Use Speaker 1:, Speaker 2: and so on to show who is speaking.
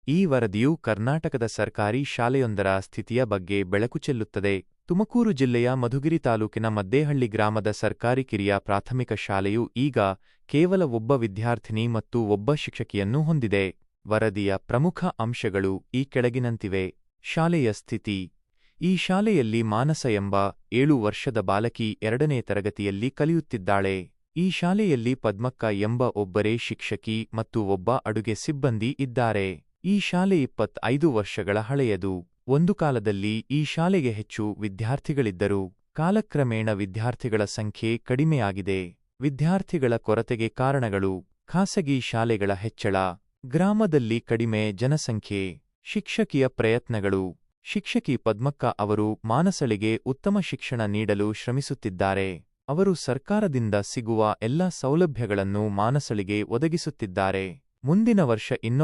Speaker 1: ಈ ವರದಿಯು ಕರ್ನಾಟಕದ ಸರ್ಕಾರಿ ಶಾಲೆಯೊಂದರ ಸ್ಥಿತಿಯ ಬಗ್ಗೆ ಬೆಳಕು ಚೆಲ್ಲುತ್ತದೆ. ತುಮಕೂರು ಜಿಲ್ಲೆಯ ಮಧುಗಿರಿ ತಾಲೂಕಿನ ಮದ್ದೇಹಳ್ಳಿ ಗ್ರಾಮದ ಸರ್ಕಾರಿ ಕಿರಿಯ ಪ್ರಾಥಮಿಕ ಶಾಲೆಯು ಈಗ ಕೇವಲ ಒಬ್ಬ ವಿದ್ಯಾರ್ಥಿನಿ ಮತ್ತು ಒಬ್ಬ ಶಿಕ್ಷಕಿಯನ್ನು ಹೊಂದಿದೆ. ವರದಿಯ ಪ್ರಮುಖ ಅಂಶಗಳು ಈ ಕೆಳಗಿನಂತಿವೆ. ಶಾಲೆಯ ಸ್ಥಿತಿ. ಈ ಶಾಲೆಯಲ್ಲಿ ಮಾನಸ ಎಂಬ 7 ವರ್ಷದ ಬಾಲಕಿ 2ನೇ ತರಗತಿಯಲ್ಲಿ ಕಲಿಯುತ್ತಿದ್ದಾಳೆ. ಈ ಶಾಲೆಯಲ್ಲಿ ಪದ್ಮಕ್ಕ ಎಂಬ ಒಬ್ಬರೇ ಶಿಕ್ಷಕಿ ಮತ್ತು ಒಬ್ಬ ಅಡುಗೆ ಸಿಬ್ಬಂದಿ ಇದ್ದಾರೆ. ಈ ಶಾಲೆ 25 ವರ್ಷಗಳ ಹಳೆಯದು. ಒಂದು ಕಾಲದಲ್ಲಿ ಈ ಶಾಲೆಗೆ ಹೆಚ್ಚು ವಿದ್ಯಾರ್ಥಿಗಳಿದ್ದರು. ಕಾಲಕ್ರಮೇಣ ವಿದ್ಯಾರ್ಥಿಗಳ ಸಂಖ್ಯೆ ಕಡಿಮೆಯಾಗಿದೆ. ವಿದ್ಯಾರ್ಥಿಗಳ ಕೊರತೆಗೆ ಕಾರಣಗಳು: ಖಾಸಗಿ ಶಾಲೆಗಳ ಹೆಚ್ಚಳ, ಗ್ರಾಮದಲ್ಲಿ ಕಡಿಮೆ ಜನಸಂಖ್ಯೆ, ಶಿಕ್ಷಕಿಯ ಪ್ರಯತ್ನಗಳು. ಶಿಕ್ಷಕಿ ಪದ್ಮಕ್ಕ ಅವರು ಮಾನಸಳಿಗೆ ಉತ್ತಮ ಶಿಕ್ಷಣ ನೀಡಲು ಶ್ರಮಿಸುತ್ತಿದ್ದಾರೆ. ಅವರು ಸರ್ಕಾರದಿಂದ ಸಿಗುವ ಎಲ್ಲ ಸೌಲಭ್ಯಗಳನ್ನು ಮಾನಸಳಿಗೆ ಒದಗಿಸುತ್ತಿದ್ದಾರೆ. ಮುಂದಿನ ವರ್ಷ ಇನ್ನೊಬ್ಬ